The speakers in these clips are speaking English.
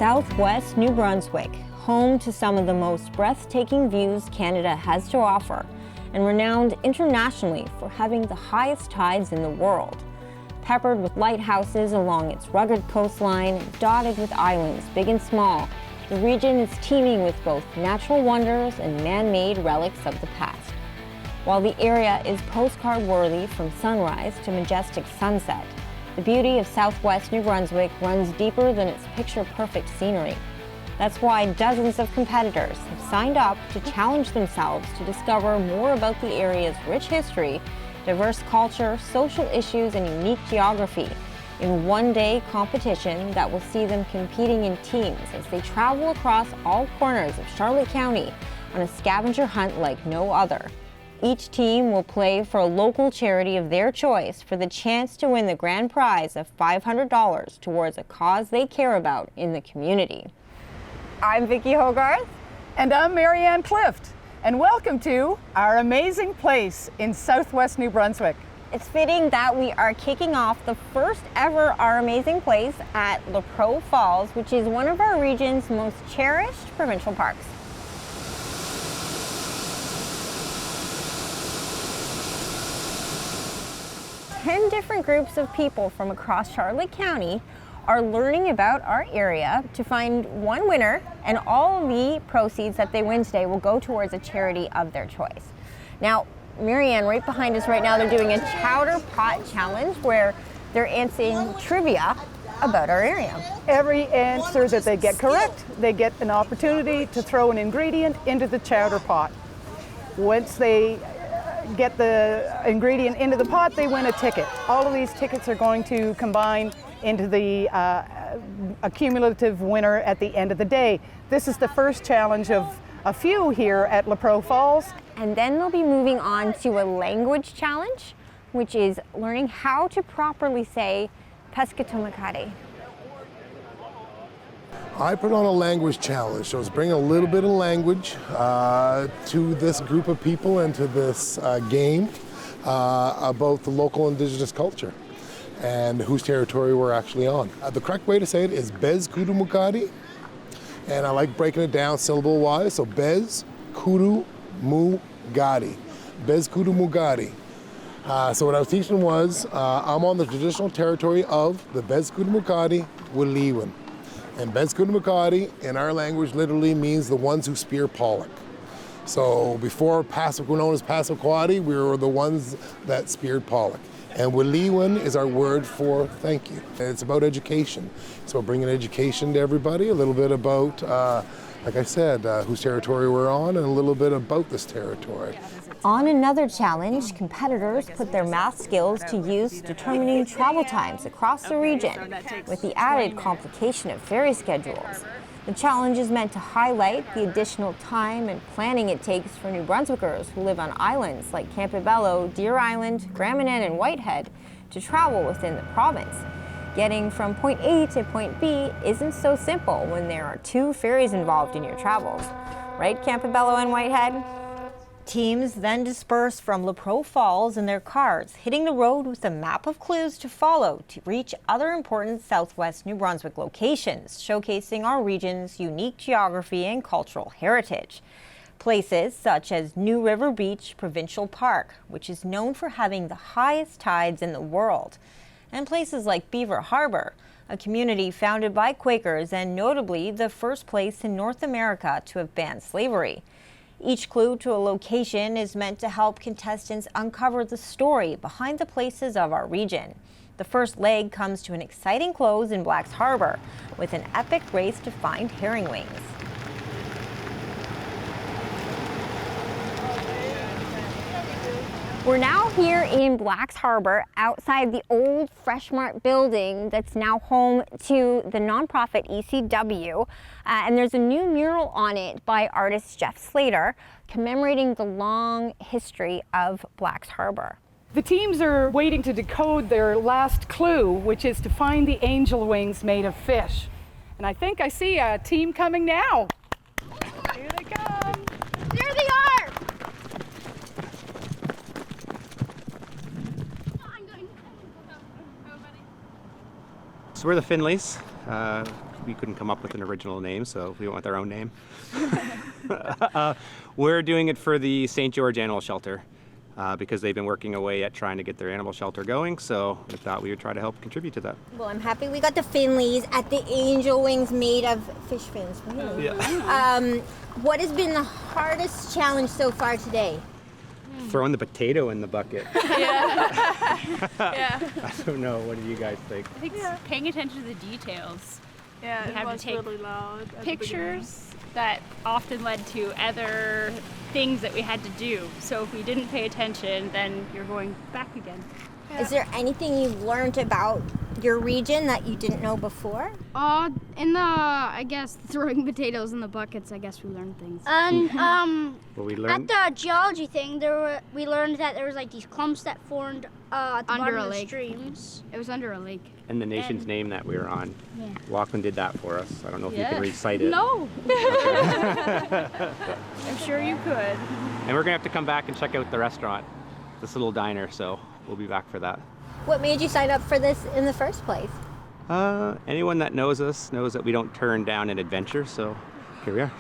Southwest New Brunswick, home to some of the most breathtaking views Canada has to offer, and renowned internationally for having the highest tides in the world. Peppered with lighthouses along its rugged coastline and dotted with islands big and small, the region is teeming with both natural wonders and man-made relics of the past. While the area is postcard-worthy from sunrise to majestic sunset, the beauty of Southwest New Brunswick runs deeper than its picture-perfect scenery. That's why dozens of competitors have signed up to challenge themselves to discover more about the area's rich history, diverse culture, social issues, and unique geography in one-day competition that will see them competing in teams as they travel across all corners of Charlotte County on a scavenger hunt like no other. Each team will play for a local charity of their choice for the chance to win the grand prize of $500 towards a cause they care about in the community. I'm Vicki Hogarth. And I'm Marianne Clift. And welcome to our amazing place in Southwest New Brunswick. It's fitting that we are kicking off the first ever Our Amazing Place at Lepreau Falls, which is one of our region's most cherished provincial parks. 10 different groups of people from across Charlotte County are learning about our area to find one winner, and all the proceeds that they win today will go towards a charity of their choice. Now, Marianne, right behind us right now, they're doing a chowder pot challenge where they're answering trivia about our area. Every answer that they get correct, they get an opportunity to throw an ingredient into the chowder pot. Once they get the ingredient into the pot, they win a ticket. All of these tickets are going to combine into the accumulative winner at the end of the day. This is the first challenge of a few here at Lepreau Falls. And then they'll be moving on to a language challenge, which is learning how to properly say pescatomakate. I put on a language challenge, so it's bring a little bit of language to this group of people and to this game about the local indigenous culture and whose territory we're actually on. The correct way to say it is Bez Kudu Mukadi, and I like breaking it down syllable-wise, so Bez Kudu Mugadi. Bez Kudu Mugadi. So what I was teaching was, I'm on the traditional territory of the Bez Kudu Mukadi Wiliwan. And Bez Kudu Mukadi in our language literally means the ones who spear pollock. So before we're known as Passamaquoddy, we were the ones that speared pollock. And Wiliwan is our word for thank you. And it's about education. It's about bringing education to everybody, a little bit about, like I said, whose territory we're on, and a little bit about this territory. On another challenge, competitors put their math skills to use determining travel times across the region, with the added complication of ferry schedules. The challenge is meant to highlight the additional time and planning it takes for New Brunswickers who live on islands like Campobello, Deer Island, Graminan, and Whitehead to travel within the province. Getting from point A to point B isn't so simple when there are two ferries involved in your travels. Right, Campobello and Whitehead? Teams then disperse from Lepreau Falls in their cars, hitting the road with a map of clues to follow to reach other important Southwest New Brunswick locations, showcasing our region's unique geography and cultural heritage. Places such as New River Beach Provincial Park, which is known for having the highest tides in the world, and places like Beaver Harbor, a community founded by Quakers and notably the first place in North America to have banned slavery. Each clue to a location is meant to help contestants uncover the story behind the places of our region. The first leg comes to an exciting close in Blacks Harbor with an epic race to find herring wings. We're now here in Blacks Harbor outside the old Fresh Mart building that's now home to the nonprofit ECW. And there's a new mural on it by artist Jeff Slater commemorating the long history of Blacks Harbor. The teams are waiting to decode their last clue, which is to find the angel wings made of fish. And I think I see a team coming now. Here they come. There they are! So we're the Finleys. We couldn't come up with an original name, so we went with our own name. We're doing it for the St. George Animal Shelter because they've been working away at trying to get their animal shelter going, so we thought we would try to help contribute to that. Well, I'm happy we got the Finleys at the angel wings made of fish fins. Really? Yeah. What has been the hardest challenge so far today? Throwing the potato in the bucket. Yeah. I don't know. What do you guys think? I think it's paying attention to the details. Yeah, We it have to was take really loud. at the Pictures that often led to other things that we had to do. So if we didn't pay attention, then you're going back again. Is there anything you've learned about your region that you didn't know before? In the, I guess, throwing potatoes in the buckets, I guess we learned things. And Well, we at learned. the geology thing, we learned that there was like these clumps that formed at the Under bottom a of the lake. streams. It was under a lake. And the nation's name that we were on. Lachlan did that for us. I don't know if you Yeah. can recite it. No. I'm sure you could. And we're gonna have to come back and check out the restaurant, this little diner. So we'll be back for that. What made you sign up for this in the first place? Anyone that knows us knows that we don't turn down an adventure. So here we are.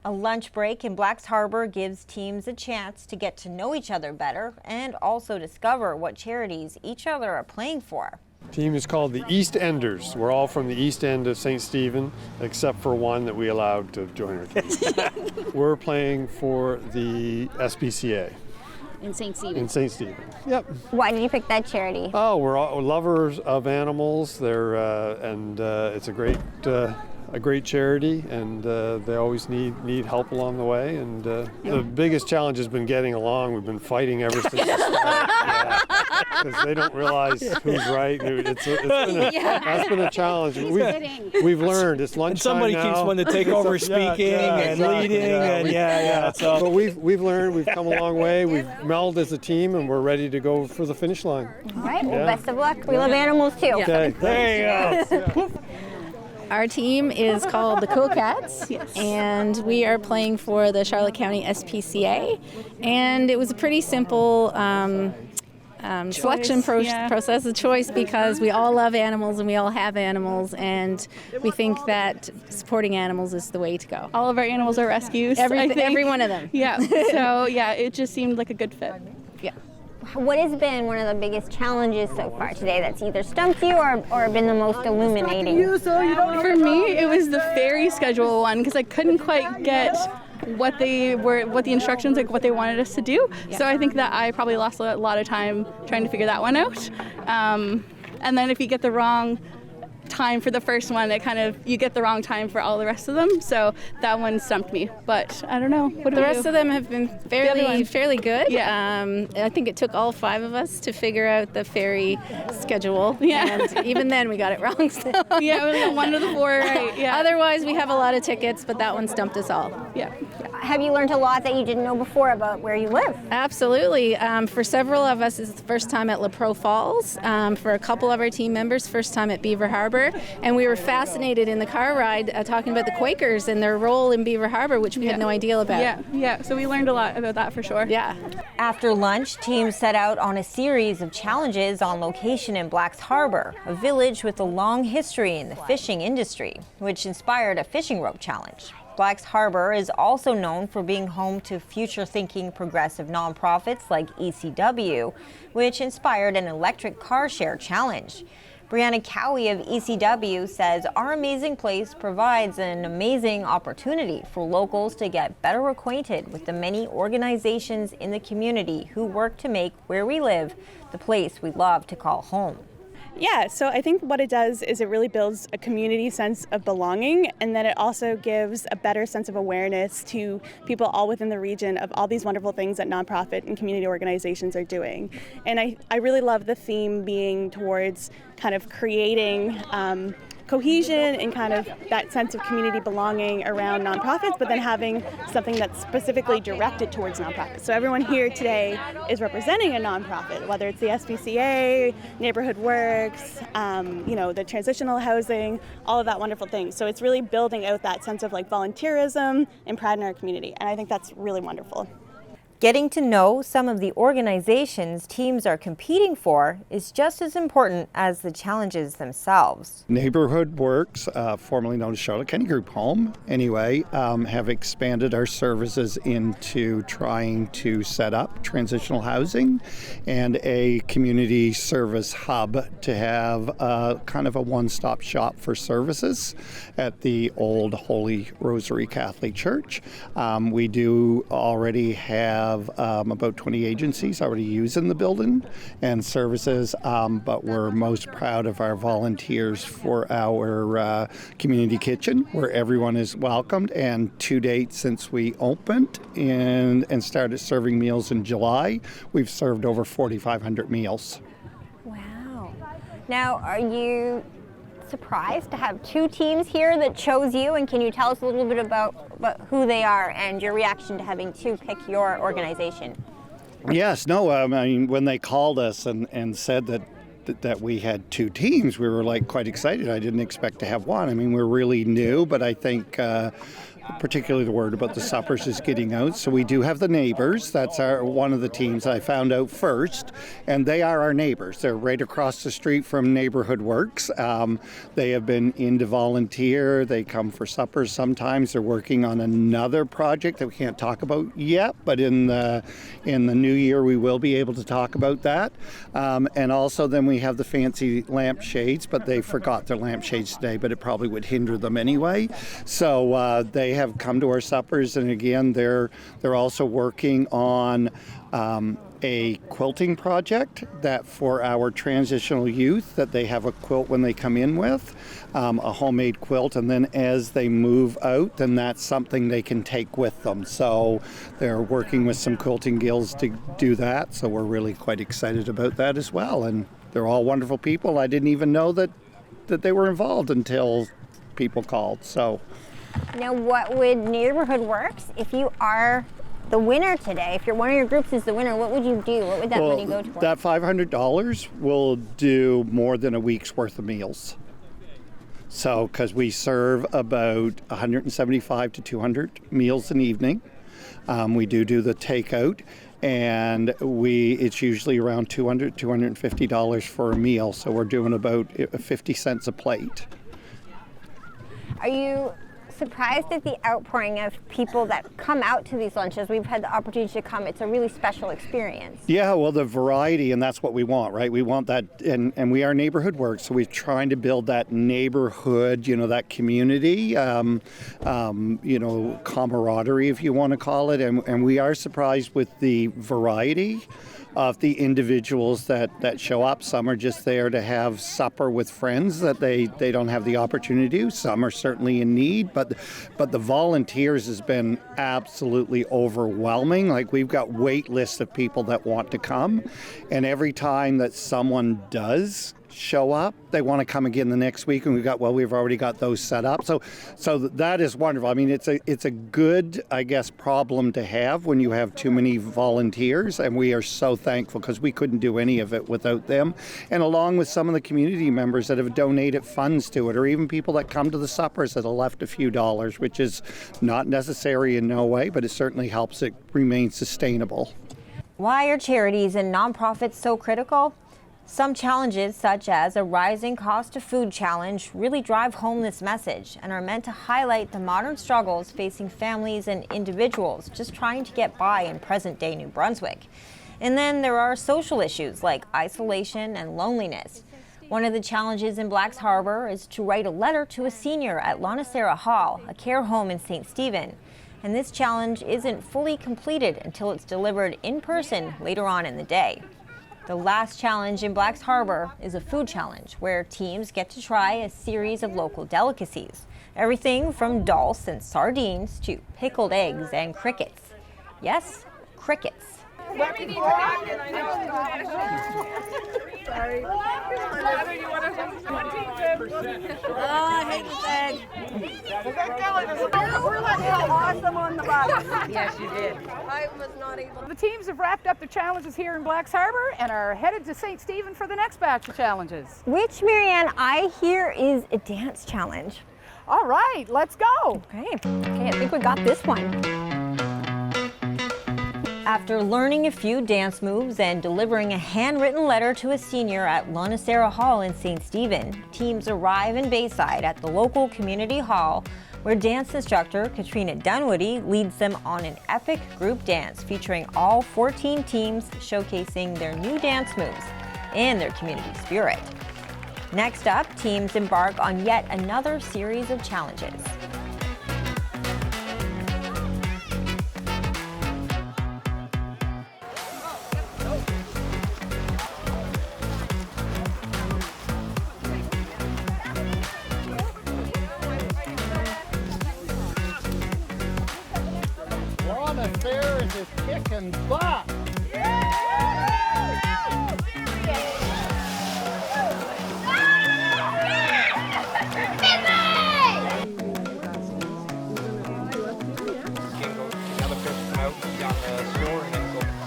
A lunch break in Blacks Harbor gives teams a chance to get to know each other better and also discover what charities each other are playing for. Team is called the East Enders. We're all from the East End of St. Stephen, except for one that we allowed to join our team. We're playing for the SPCA In St. Stephen. in St. Stephen. Yep. Why did you pick that charity? Oh, we're all lovers of animals. They're it's a great charity, and they always need help along the way. And the biggest challenge has been getting along. We've been fighting ever since the start. Because they don't realize who's right. That's been a challenge. We've learned it's lunchtime Somebody now. keeps wanting to take over speaking and exactly. leading, So. But we've learned. We've come a long way. We've melded as a team, and we're ready to go for the finish line. All right, well, Yeah. best of luck. We love animals too. Okay. There you go. Our team is called the Cool Cats, and we are playing for the Charlotte County SPCA. And it was a pretty simple selection process, a choice, because we all love animals and we all have animals, and we think that supporting animals is the way to go. All of our animals are rescues. Every one of them. Yeah. So yeah, it just seemed like a good fit. Yeah. What has been one of the biggest challenges so far today that's either stumped you or been the most illuminating? For me, it was the ferry schedule one because I couldn't quite get what the instructions, like what they wanted us to do. So I think that I probably lost a lot of time trying to figure that one out. And then if you get the wrong time for the first one, you get the wrong time for all the rest of them. So that one stumped me. But I don't know. What The rest of them have been fairly good. Yeah. I think it took all 5 of us to figure out the ferry schedule. Yeah. And even then we got it wrong. So. Yeah, we got 1 of the 4 right. Yeah. Otherwise we have a lot of tickets, but that one stumped us all. Yeah. Have you learned a lot that you didn't know before about where you live? Absolutely. For several of us, it's the first time at Lepreau Falls. For a couple of our team members, first time at Beaver Harbor. And we were fascinated in the car ride talking about the Quakers and their role in Beaver Harbor, which we had no idea about. Yeah. So we learned a lot about that for sure. Yeah. After lunch, teams set out on a series of challenges on location in Blacks Harbor, a village with a long history in the fishing industry, which inspired a fishing rope challenge. Blacks Harbor is also known for being home to future-thinking progressive nonprofits like ECW, which inspired an electric car share challenge. Brianna Cowie of ECW says our Amazing Place provides an amazing opportunity for locals to get better acquainted with the many organizations in the community who work to make where we live the place we love to call home. Yeah, so I think what it does is it really builds a community sense of belonging, and then it also gives a better sense of awareness to people all within the region of all these wonderful things that nonprofit and community organizations are doing. And I really love the theme being towards kind of creating cohesion and kind of that sense of community belonging around nonprofits, but then having something that's specifically directed towards nonprofits. So everyone here today is representing a nonprofit, whether it's the SPCA, Neighborhood Works, the transitional housing, all of that wonderful things. So it's really building out that sense of like volunteerism and pride in our community, and I think that's really wonderful. Getting to know some of the organizations teams are competing for is just as important as the challenges themselves. Neighborhood Works, formerly known as Charlotte County Group Home, have expanded our services into trying to set up transitional housing and a community service hub to have kind of a one-stop shop for services at the old Holy Rosary Catholic Church. We do already have about 20 agencies already using the building and services, but we're most proud of our volunteers for our community kitchen, where everyone is welcomed. And to date, since we opened and started serving meals in July, we've served over 4,500 meals. Wow. Now, are you surprised to have two teams here that chose you, and can you tell us a little bit about who they are and your reaction to having to pick your organization? Yes, no, I mean, when they called us and said that we had two teams, we were like quite excited. I didn't expect to have one. I mean, we're really new, but I think particularly the word about the suppers is getting out. So we do have the neighbors. That's one of the teams I found out first, and they are our neighbors. They're right across the street from Neighborhood Works. They have been in to volunteer. They come for suppers sometimes. They're working on another project that we can't talk about yet, but in the new year we will be able to talk about that. And also then we have the fancy lampshades, but they forgot their lampshades today, but it probably would hinder them anyway. So they have come to our suppers, and again, they're also working on a quilting project that for our transitional youth, that they have a quilt when they come in with, a homemade quilt, and then as they move out, then that's something they can take with them. So they're working with some quilting guilds to do that, so we're really quite excited about that as well. And they're all wonderful people. I didn't even know that they were involved until people called. So. Now, what would Neighborhood Works, if you are the winner today, if one of your groups is the winner, what would you do? What would that money go towards? That $500 will do more than a week's worth of meals. So, because we serve about 175 to 200 meals an evening. We do the takeout, and it's usually around $200, $250 for a meal. So we're doing about 50 cents a plate. Are you surprised at the outpouring of people that come out to these lunches? We've had the opportunity to come. It's a really special experience. Yeah, well, the variety, and that's what we want, right? We want that, and we are Neighborhood Works, so we're trying to build that neighborhood, that community, camaraderie, if you want to call it, and we are surprised with the variety of the individuals that show up. Some are just there to have supper with friends that they don't have the opportunity to do. Some are certainly in need, but the volunteers has been absolutely overwhelming. Like, we've got wait lists of people that want to come, and every time that someone does show up, they want to come again the next week, and we've already got those set up. So that is wonderful. I mean, it's a good, I guess, problem to have when you have too many volunteers, and we are so thankful because we couldn't do any of it without them. And along with some of the community members that have donated funds to it, or even people that come to the suppers that have left a few dollars, which is not necessary in no way, but it certainly helps it remain sustainable. Why are charities and nonprofits so critical? Some challenges, such as a rising cost of food challenge, really drive home this message and are meant to highlight the modern struggles facing families and individuals just trying to get by in present-day New Brunswick. And then there are social issues like isolation and loneliness. One of the challenges in Blacks Harbour is to write a letter to a senior at Lonicera Hall, a care home in St. Stephen. And this challenge isn't fully completed until it's delivered in person later on in the day. The last challenge in Blacks Harbour is a food challenge where teams get to try a series of local delicacies. Everything from dulse and sardines to pickled eggs and crickets. Yes, crickets. Sorry. I hate this egg. We're like so awesome on the bottom. Yes, you did. I was not able. The teams have wrapped up the challenges here in Blacks Harbour and are headed to St. Stephen for the next batch of challenges. Which, Marianne, I hear is a dance challenge. All right, let's go. Okay, I think we got this one. After learning a few dance moves and delivering a handwritten letter to a senior at Lonicera Hall in St. Stephen, teams arrive in Bayside at the local community hall, where dance instructor Katrina Dunwoody leads them on an epic group dance featuring all 14 teams showcasing their new dance moves and their community spirit. Next up, teams embark on yet another series of challenges. We're on the fair and just kicking butt.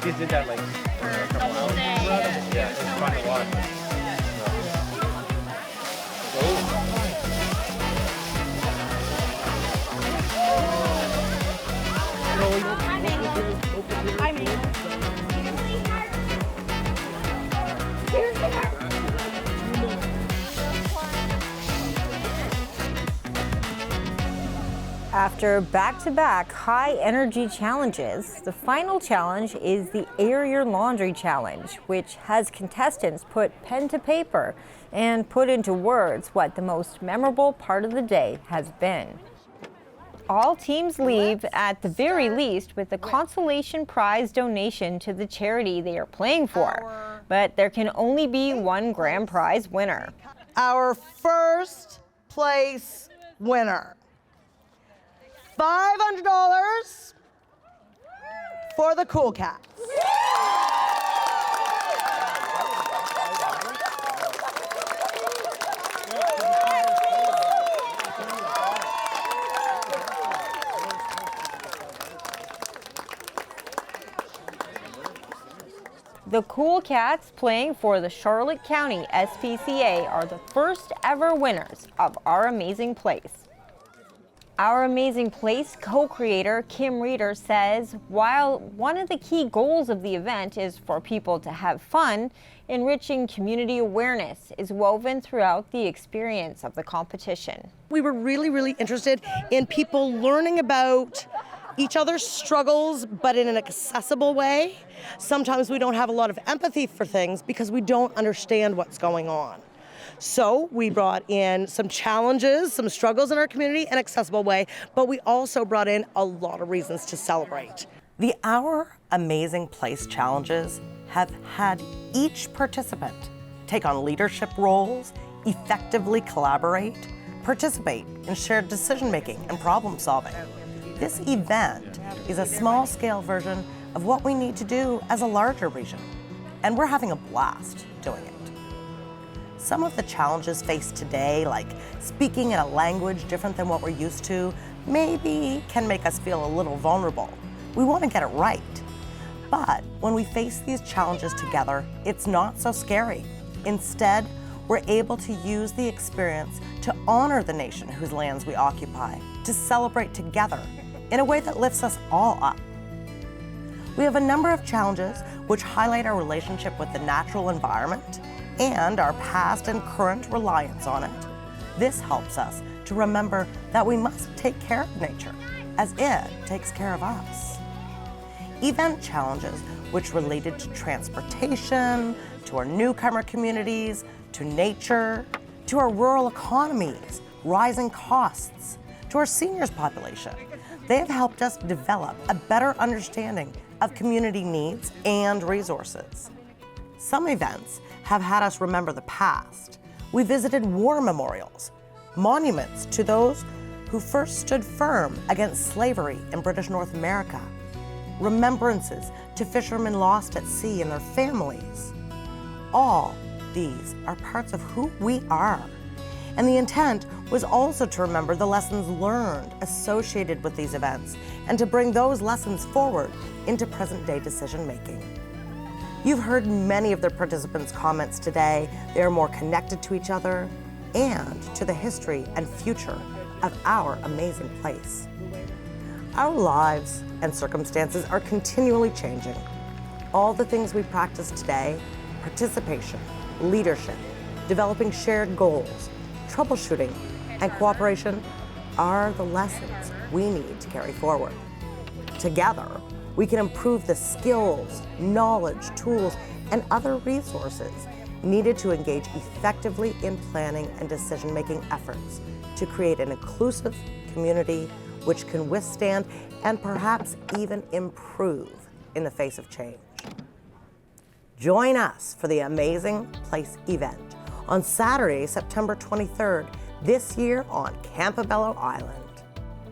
You did that like for a couple hours. Yeah, it's fun to watch. After back-to-back high-energy challenges, the final challenge is the Air Your Laundry Challenge, which has contestants put pen to paper and put into words what the most memorable part of the day has been. All teams leave, at the very least, with a consolation prize donation to the charity they are playing for, but there can only be one grand prize winner. Our first place winner. $500 for the Cool Cats. The Cool Cats, playing for the Charlotte County SPCA, are the first ever winners of Our Amazing Place. Our Amazing Place co-creator Kim Reeder says, while one of the key goals of the event is for people to have fun, enriching community awareness is woven throughout the experience of the competition. We were really interested in people learning about each other's struggles, but in an accessible way. Sometimes we don't have a lot of empathy for things because we don't understand what's going on. So we brought in some challenges, some struggles in our community in an accessible way, but we also brought in a lot of reasons to celebrate. The Our Amazing Place challenges have had each participant take on leadership roles, effectively collaborate, participate in shared decision-making and problem-solving. This event is a small-scale version of what we need to do as a larger region, and we're having a blast doing it. Some of the challenges faced today, like speaking in a language different than what we're used to, maybe can make us feel a little vulnerable. We want to get it right. But when we face these challenges together, it's not so scary. Instead, we're able to use the experience to honor the nation whose lands we occupy, to celebrate together in a way that lifts us all up. We have a number of challenges which highlight our relationship with the natural environment and our past and current reliance on it. This helps us to remember that we must take care of nature as it takes care of us. Event challenges which related to transportation, to our newcomer communities, to nature, to our rural economies, rising costs, to our seniors population. They have helped us develop a better understanding of community needs and resources. Some events have had us remember the past. We visited war memorials, monuments to those who first stood firm against slavery in British North America, remembrances to fishermen lost at sea and their families. All these are parts of who we are. And the intent was also to remember the lessons learned associated with these events and to bring those lessons forward into present-day decision-making. You've heard many of the participants' comments today. They are more connected to each other and to the history and future of our amazing place. Our lives and circumstances are continually changing. All the things we practice today, participation, leadership, developing shared goals, troubleshooting, and cooperation are the lessons we need to carry forward. Together, we can improve the skills, knowledge, tools, and other resources needed to engage effectively in planning and decision-making efforts to create an inclusive community which can withstand and perhaps even improve in the face of change. Join us for the Amazing Place event on Saturday, September 23rd, this year on Campobello Island.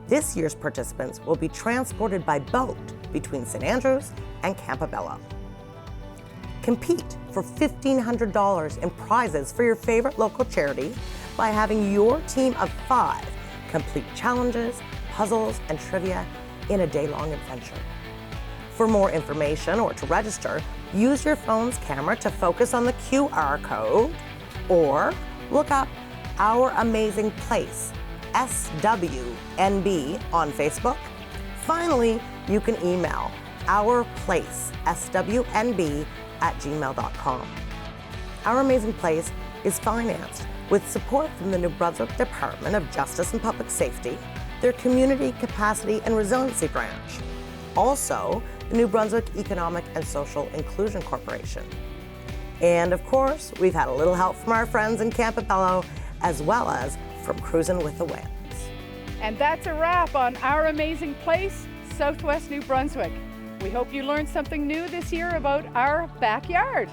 This year's participants will be transported by boat between St. Andrews and Campobello. Compete for $1,500 in prizes for your favorite local charity by having your team of 5 complete challenges, puzzles, and trivia in a day-long adventure. For more information or to register, use your phone's camera to focus on the QR code or look up Our Amazing Place SWNB on Facebook. Finally, you can email ourplaceswnb@gmail.com. Our Amazing Place is financed with support from the New Brunswick Department of Justice and Public Safety, their Community Capacity and Resiliency Branch. Also, the New Brunswick Economic and Social Inclusion Corporation. And of course, we've had a little help from our friends in Campobello, as well as from Cruisin' with the Winds. And that's a wrap on Our Amazing Place, Southwest New Brunswick. We hope you learned something new this year about our backyard.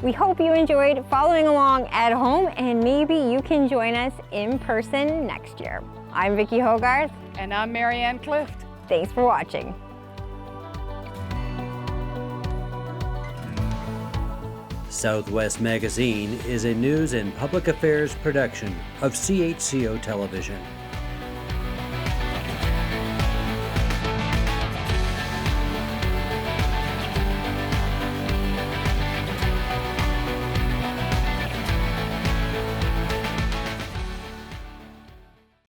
We hope you enjoyed following along at home, and maybe you can join us in person next year. I'm Vicki Hogarth. And I'm Marianne Clift. Thanks for watching. Southwest Magazine is a news and public affairs production of CHCO Television.